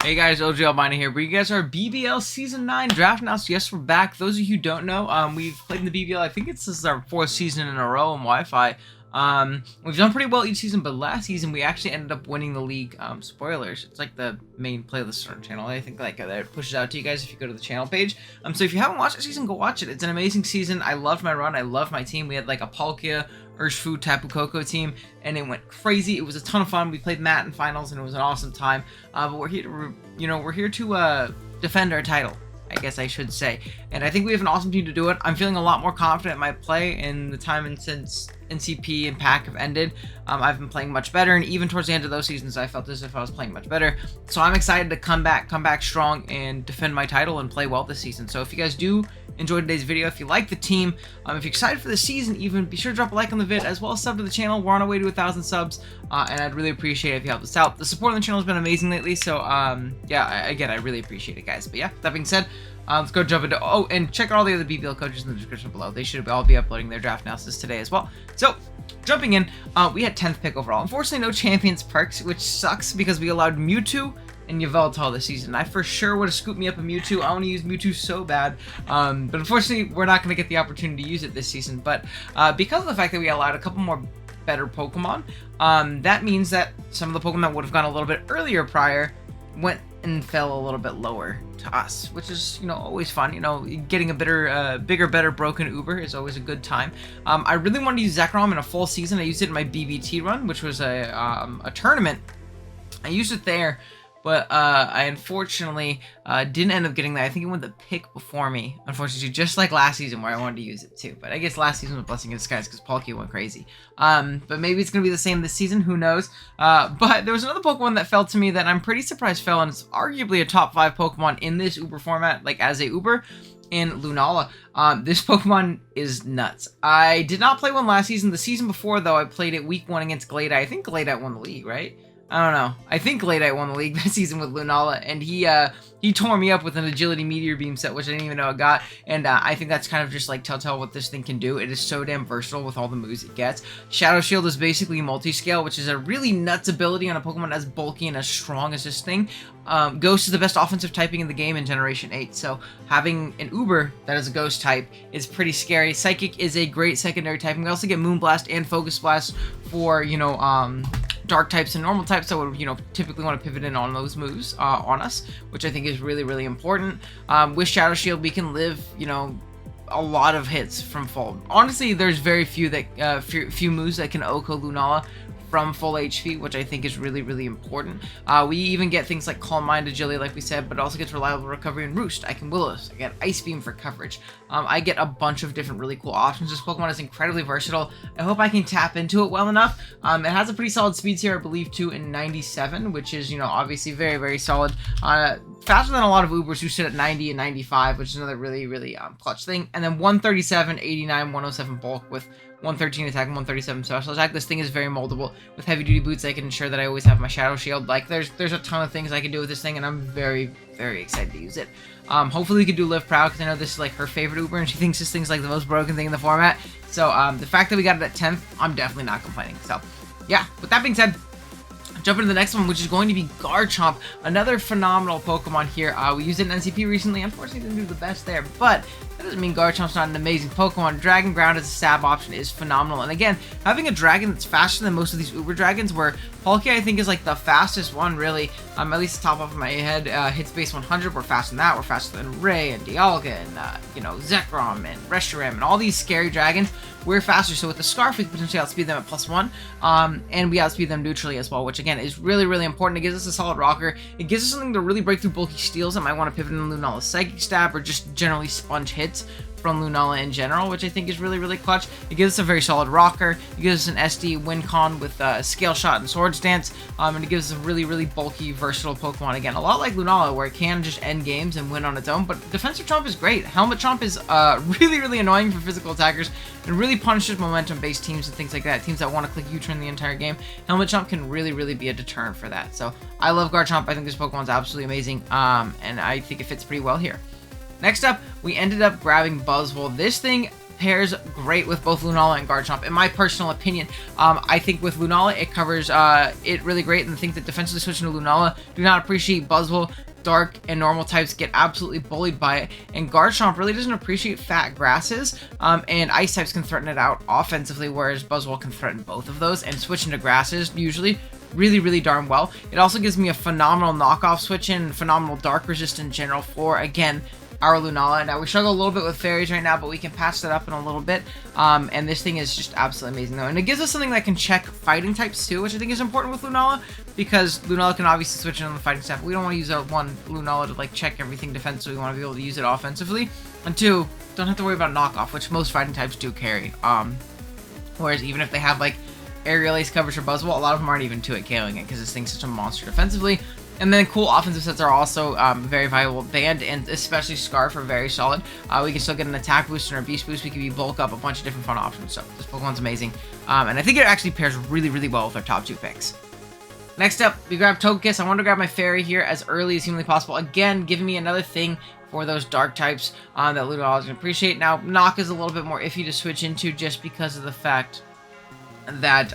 Hey guys, OGalbina here, bringing you guys our BBL Season 9 draft now. So yes, we're back. Those of you who don't know, we've played in the BBL, I think this is our 4th season in a row in Wi-Fi. We've done pretty well each season, but last season we actually ended up winning the league. Spoilers, it's like the main playlist on our channel. I think like that pushes out to you guys if you go to the channel page. So if you haven't watched the season, go watch it. It's an amazing season. I loved my run. I loved my team. We had like a Palkia, Urshifu, Tapu Koko team, and it went crazy. It was a ton of fun. We played Matt in finals, and it was an awesome time. But we're here to, we're here to defend our title, I guess I should say. And I think we have an awesome team to do it. I'm feeling a lot more confident in my play in the time and since NCP and Pack have ended. I've been playing much better, and even towards the end of those seasons, I felt as if I was playing much better. So I'm excited to come back strong and defend my title and play well this season. So if you guys do enjoy today's video, if you like the team, if you're excited for the season even, be sure to drop a like on the vid, as well as sub to the channel. We're on our way to 1,000 subs, and I'd really appreciate it if you help us out. The support on the channel has been amazing lately, so yeah, again, I really appreciate it, guys. But yeah, that being said, let's go jump into, and check out all the other BBL coaches in the description below. They should all be uploading their draft analysis today as well. So, jumping in, we had 10th pick overall. Unfortunately, no champions perks, which sucks because we allowed Mewtwo and Yveltal this season. I for sure would have scooped me up a Mewtwo. I want to use Mewtwo so bad, but unfortunately, we're not going to get the opportunity to use it this season. But because of the fact that we allowed a couple more better Pokemon, that means that some of the Pokemon that would have gone a little bit earlier prior went and fell a little bit lower to us, which is, always fun. Getting a bigger, better broken Uber is always a good time. I really wanted to use Zekrom in a full season. I used it in my BBT run, which was a tournament. I used it there, but I unfortunately didn't end up getting that. I think it went the pick before me, unfortunately, just like last season where I wanted to use it too. But I guess last season was a blessing in disguise because Palkia went crazy. But maybe it's going to be the same this season, who knows. But there was another Pokemon that fell to me that I'm pretty surprised fell, and it's arguably a top 5 Pokemon in this Uber format, like as a Uber, in Lunala. This Pokemon is nuts. I did not play one last season. The season before, though, I played it week 1 against Gladite. I think Gladite won the league, right? I don't know. I think Gladite won the league this season with Lunala, and he tore me up with an Agility Meteor Beam set, which I didn't even know I got, and I think that's kind of just like telltale what this thing can do. It is so damn versatile with all the moves it gets. Shadow Shield is basically multi-scale, which is a really nuts ability on a Pokemon as bulky and as strong as this thing. Ghost is the best offensive typing in the game in Generation 8, so having an Uber that is a Ghost type is pretty scary. Psychic is a great secondary typing. We also get Moonblast and Focus Blast for, dark types and normal types that would, typically want to pivot in on those moves on us, which I think is really, really important. With Shadow Shield, we can live, a lot of hits from full. Honestly, there's very few that few moves that can OHKO Lunala from full HP, which I think is really, really important. We even get things like Calm Mind, Agility, like we said, but it also gets Reliable Recovery and Roost. I can Willows. I get Ice Beam for coverage. I get a bunch of different really cool options. This Pokemon is incredibly versatile. I hope I can tap into it well enough. It has a pretty solid speed tier, I believe, too, in 97, which is, obviously very, very solid. Faster than a lot of Ubers who sit at 90 and 95, which is another really, really clutch thing. And then 137, 89, 107 bulk with 113 attack and 137 special attack. This thing is very moldable. With heavy duty boots, I can ensure that I always have my Shadow Shield. Like, there's a ton of things I can do with this thing, and I'm very, very excited to use it. Hopefully we can do Live Proud, because I know this is like her favorite Uber, and she thinks this thing's like the most broken thing in the format. So the fact that we got it at 10th, I'm definitely not complaining. So yeah, with that being said, jump into the next one, which is going to be Garchomp, another phenomenal Pokemon here. We used it in NCP recently. Unfortunately, didn't do the best there, but that doesn't mean Garchomp's not an amazing Pokemon. Dragon Ground as a stab option is phenomenal. And again, having a dragon that's faster than most of these Uber Dragons, where Palkia, I think, is like the fastest one, really. At least the top off of my head. Hits base 100, we're faster than that. We're faster than Ray and Dialga and, Zekrom and Reshiram and all these scary dragons. We're faster, so with the Scarf, we can potentially outspeed them at +1, and we outspeed them neutrally as well, which again is really, really important. It gives us a solid rocker. It gives us something to really break through bulky steals that might want to pivot in Lunala's Psychic Stab or just generally sponge hits from Lunala in general, which I think is really, really clutch. It gives us a very solid rocker. It gives us an SD win con with Scale Shot and Swords Dance, and it gives us a really, really bulky, versatile Pokemon. Again, a lot like Lunala, where it can just end games and win on its own, but Defensive Chomp is great. Helmet Chomp is really, really annoying for physical attackers and really punishes momentum-based teams and things like that. Teams that want to click U-turn the entire game. Helmet Chomp can really, really be a deterrent for that. So I love Garchomp. I think this Pokemon's absolutely amazing, and I think it fits pretty well here. Next up, we ended up grabbing Buzzwole. This thing pairs great with both Lunala and Garchomp, in my personal opinion. I think with Lunala, it covers it really great, and I think that defensively switching to Lunala, do not appreciate Buzzwole. Dark and normal types get absolutely bullied by it, and Garchomp really doesn't appreciate fat grasses, and ice types can threaten it out offensively, whereas Buzzwole can threaten both of those, and switching to grasses usually really darn well. It also gives me a phenomenal knockoff switch in, phenomenal dark resist in general for, again, our Lunala. Now we struggle a little bit with fairies right now, but we can patch that up in a little bit, and this thing is just absolutely amazing though, and it gives us something that can check fighting types too, which I think is important with Lunala, because Lunala can obviously switch in on the fighting staff. We don't want to use our one Lunala to like check everything defensively. We want to be able to use it offensively, and two, don't have to worry about knockoff, which most fighting types do carry. Whereas even if they have like aerial ace coverage for Buzzwole, a lot of them aren't even 2-hit KOing it because this thing's such a monster defensively. And then cool offensive sets are also very valuable. Band and especially Scarf are very solid. We can still get an attack boost and a beast boost. We can bulk up a bunch of different fun options. So this Pokemon's amazing. And I think it actually pairs really well with our top 2 picks. Next up, we grab Togekiss. I want to grab my Fairy here as early as humanly possible. Again, giving me another thing for those dark types that Lunala can appreciate. Now, Knock is a little bit more iffy to switch into just because of the fact that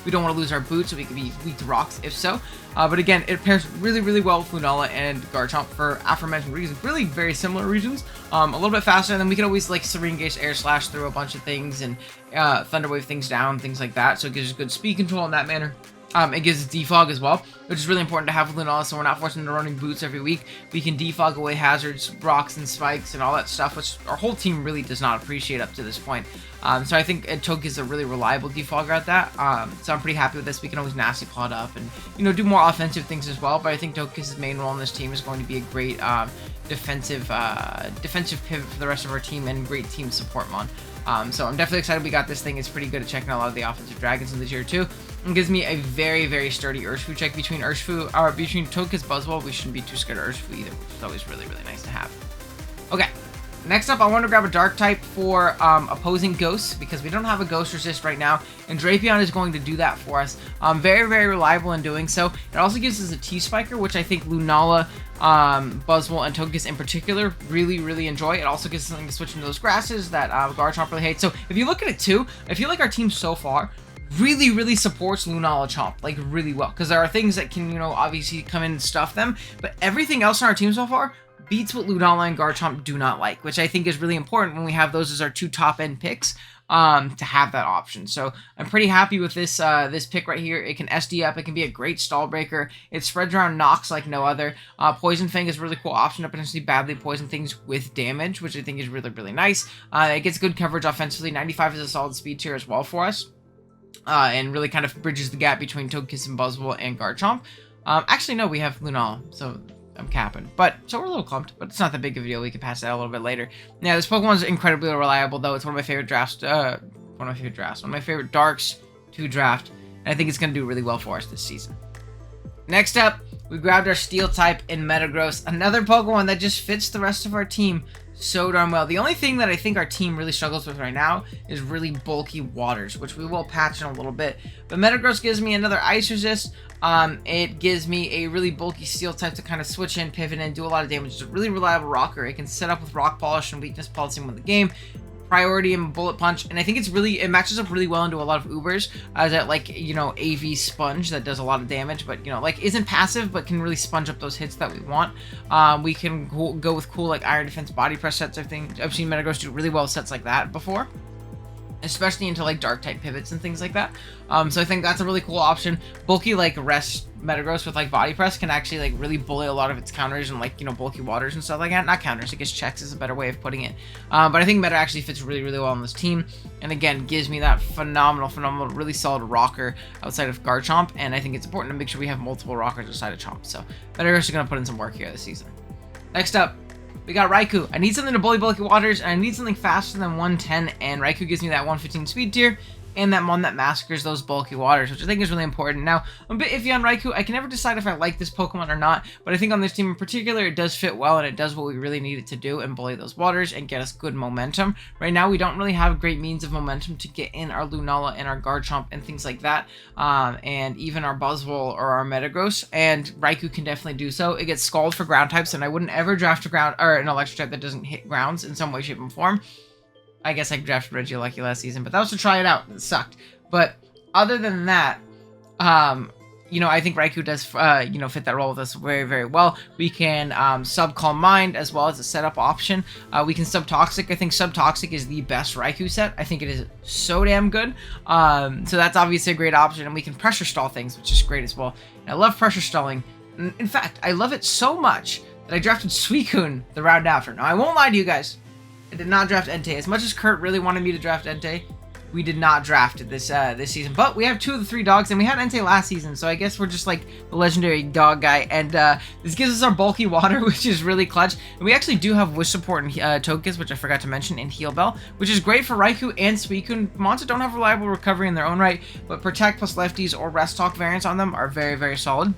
we don't want to lose our boots, so we can be weak to rocks if so. But again, it pairs really well with Lunala and Garchomp for aforementioned reasons. Really very similar reasons. A little bit faster, and then we can always like Serene Gauge Air Slash through a bunch of things and Thunder Wave things down, things like that. So it gives us good speed control in that manner. It gives us defog as well, which is really important to have with Lunala, so we're not forcing into running boots every week. We can defog away hazards, rocks, and spikes, and all that stuff, which our whole team really does not appreciate up to this point. So I think Togekiss is a really reliable defogger at that. So I'm pretty happy with this. We can always Nasty Plot up and, you know, do more offensive things as well. But I think Togekiss's main role in this team is going to be a great defensive pivot for the rest of our team and great team support mon. So I'm definitely excited we got this thing. It's pretty good at checking a lot of the offensive dragons in the tier 2. It gives me a very sturdy Urshifu check between Togekiss Buzzwole. We shouldn't be too scared of Urshifu either, which is always really nice to have. Okay, next up I want to grab a dark type for opposing ghosts, because we don't have a ghost resist right now, and Drapion is going to do that for us. Very reliable in doing so. It also gives us a T-Spiker, which I think Lunala, Buzzwole, and Togekiss in particular really enjoy. It also gives us something to switch into those grasses that Garchomp really hates. So if you look at it too, I feel like our team so far really supports Lunala Chomp, like really well, because there are things that can, you know, obviously come in and stuff them, but everything else in our team so far beats what Lunala and Garchomp do not like, which I think is really important when we have those as our 2 top end picks, to have that option. So I'm pretty happy with this this pick right here. It can SD up, it can be a great stall breaker, it spreads around knocks like no other. Poison Fang is a really cool option to potentially badly poison things with damage, which I think is really nice. It gets good coverage offensively. 95 is a solid speed tier as well for us. And really kind of bridges the gap between Togekiss and Buzzwole and Garchomp. Actually, no, we have Lunala, so I'm capping. So we're a little clumped, but it's not that big of a deal. We can pass that a little bit later. Now, this Pokemon's incredibly reliable, though. It's one of my favorite drafts. One of my favorite darks to draft. And I think it's going to do really well for us this season. Next up, we grabbed our Steel type in Metagross. Another Pokemon that just fits the rest of our team so darn well. The only thing that I think our team really struggles with right now is really bulky waters, which we will patch in a little bit. But Metagross gives me another Ice Resist. It gives me a really bulky Steel type to kind of switch in, pivot in, do a lot of damage. It's a really reliable rocker. It can set up with Rock Polish and Weakness Pulsing with the game. Priority and Bullet Punch, and I think it matches up really well into a lot of Ubers as that, like, you know, AV Sponge that does a lot of damage, but, you know, like, isn't passive but can really sponge up those hits that we want. We can go with cool, like, Iron Defense Body Press sets. I've seen Metagross do really well with sets like that before, especially into like dark type pivots and things like that. So I think that's a really cool option. Bulky like rest Metagross with like body press can actually like really bully a lot of its counters and, like, you know, bulky waters and stuff like that. Not counters, I guess checks is a better way of putting it. But I think Meta actually fits really well on this team, and again gives me that phenomenal really solid rocker outside of Garchomp, and I think it's important to make sure we have multiple rockers outside of Chomp. So Metagross is going to put in some work here this season. Next up, we got Riku. I need something to bully bulky waters, and I need something faster than 110, and Riku gives me that 115 speed tier, and that one that massacres those bulky waters, which I think is really important. Now, I'm a bit iffy on Riku. I can never decide if I like this Pokemon or not, but I think on this team in particular, it does fit well, and it does what we really need it to do, and bully those waters and get us good momentum. Right now, we don't really have great means of momentum to get in our Lunala and our Garchomp and things like that, and even our Buzzwole or our Metagross, and Riku can definitely do so. It gets Scald for ground types, and I wouldn't ever draft an electric type that doesn't hit grounds in some way, shape, and form. I guess I drafted Regieleki last season, but that was to try it out. It sucked. But other than that, you know, I think Riku does, you know, fit that role with us very, very well. We can sub Calm Mind as well as a setup option. We can sub Toxic. I think sub Toxic is the best Riku set. I think it is so damn good. So that's obviously a great option. And we can pressure stall things, which is great as well. And I love pressure stalling. In fact, I love it so much that I drafted Suicune the round after. Now, I won't lie to you guys. I did not draft Entei. As much as Kurt really wanted me to draft Entei, we did not draft it this season. But we have 2 of the 3 dogs, and we had Entei last season, so I guess we're just like the legendary dog guy. And this gives us our bulky water, which is really clutch. And we actually do have Wish Support and Togekiss, which I forgot to mention, and Heal Bell, which is great for Riku and Suicune. Monsters don't have reliable recovery in their own right, but Protect plus Lefties or Rest Talk variants on them are very, very solid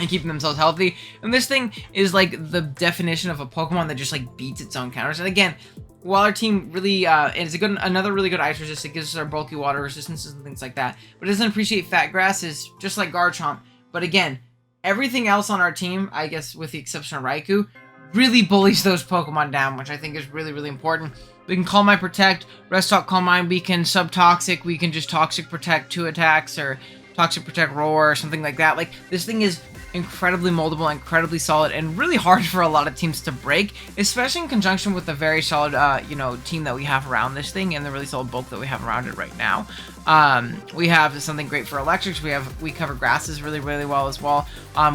and keeping themselves healthy. And this thing is like the definition of a Pokemon that just like beats its own counters. And again, while our team really is another really good ice resist, it gives us our bulky water resistances and things like that, but it doesn't appreciate fat grasses, just like Garchomp. But again, everything else on our team, I guess with the exception of Riku, really bullies those Pokemon down, which I think is really, really important. We can Calm Mind Protect, Rest Talk Calm Mind, we can sub Toxic, we can just Toxic Protect 2 attacks, or Toxic Protect Roar, or something like that. Like, this thing is incredibly moldable, incredibly solid, and really hard for a lot of teams to break, especially in conjunction with the very solid, you know, team that we have around this thing and the really solid bulk that we have around it right now. We have something great for electrics. We cover grasses really, really well as well.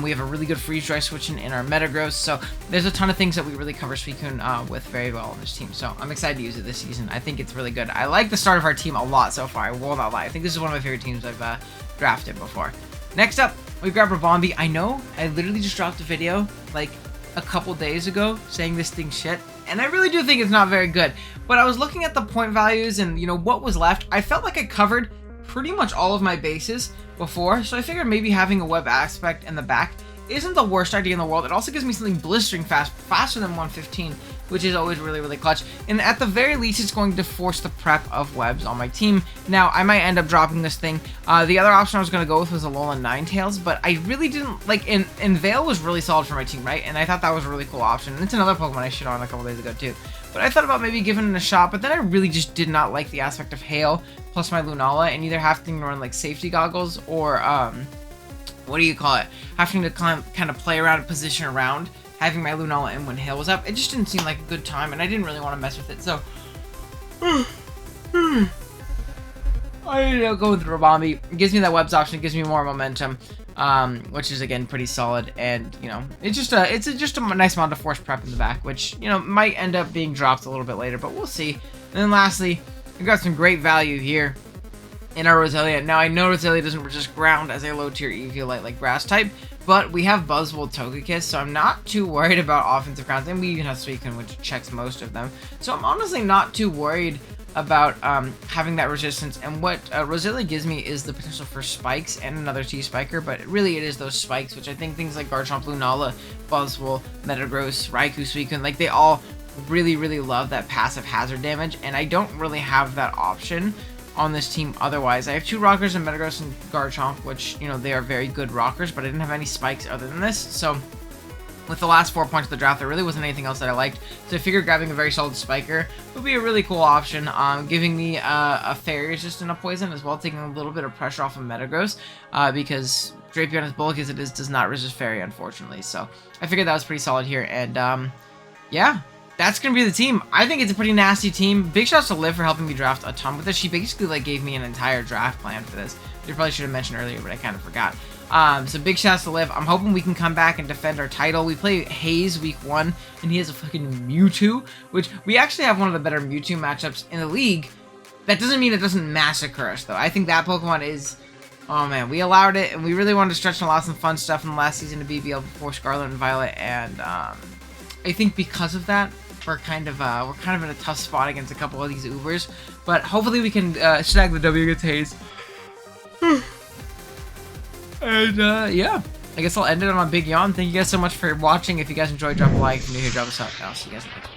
We have a really good freeze dry switch in our Metagross, so there's a ton of things that we really cover Suicune with very well on this team. So I'm excited to use it this season. I think it's really good. I like the start of our team a lot so far. I will not lie. I think this is one of my favorite teams I've drafted before. Next up, we grab Rabombi. I know I literally just dropped a video like a couple days ago saying this thing's shit, and I really do think it's not very good. But I was looking at the point values and, you know, what was left. I felt like I covered pretty much all of my bases before, so I figured maybe having a web aspect in the back isn't the worst idea in the world. It also gives me something blistering fast, faster than 115, which is always really, really clutch. And at the very least, it's going to force the prep of webs on my team. Now, I might end up dropping this thing. The other option I was going to go with was Alolan Ninetales, but I really didn't, like, and Veil was really solid for my team, right? And I thought that was a really cool option. And it's another Pokemon I shit on a couple days ago, too. But I thought about maybe giving it a shot, but then I really just did not like the aspect of Hail plus my Lunala, and either having to run, like, safety goggles or, what do you call it? Having to kind of play around and position around, having my Lunala in when Hail was up. It just didn't seem like a good time, and I didn't really want to mess with it, so I ended up going with Rabombi. It gives me that webs option, it gives me more momentum, which is, again, pretty solid, and, you know, it's just a nice amount of force prep in the back, which, you know, might end up being dropped a little bit later, but we'll see. And then lastly, we've got some great value here in our Roselia. Now, I know Roselia doesn't resist ground as a low-tier Eviolite like grass type, but we have Buzzwole Togekiss, so I'm not too worried about offensive grounds, and we even have Suicune, which checks most of them. So I'm honestly not too worried about having that resistance, and what Roselia gives me is the potential for spikes and another T-Spiker, but really it is those spikes, which I think things like Garchomp, Lunala, Buzzwole, Metagross, Riku, Suicune, like, they all really, really love that passive hazard damage, and I don't really have that option on this team otherwise. I have 2 rockers in Metagross and Garchomp, which, you know, they are very good rockers, but I didn't have any spikes other than this, so with the last 4 points of the draft, there really wasn't anything else that I liked, so I figured grabbing a very solid spiker would be a really cool option, giving me a fairy resist and a poison as well, taking a little bit of pressure off of Metagross, because Drapion, as bulky as it is, does not resist fairy, unfortunately, so I figured that was pretty solid here, and yeah, that's going to be the team. I think it's a pretty nasty team. Big shouts to Liv for helping me draft a ton with this. She basically, like, gave me an entire draft plan for this. I probably should have mentioned earlier, but I kind of forgot. So big shouts to Liv. I'm hoping we can come back and defend our title. We play Haze week 1, and he has a fucking Mewtwo, which we actually have one of the better Mewtwo matchups in the league. That doesn't mean it doesn't massacre us, though. I think that Pokemon is... Oh, man. We allowed it, and we really wanted to stretch and allow some fun stuff in the last season of BBL before Scarlet and Violet, and I think because of that, we're kind of in a tough spot against a couple of these Ubers, but hopefully we can snag the W against Haze. And yeah, I guess I'll end it on a big yawn. Thank you guys so much for watching. If you guys enjoyed, drop a like. If you're new here, drop a sub. I'll see you guys next time.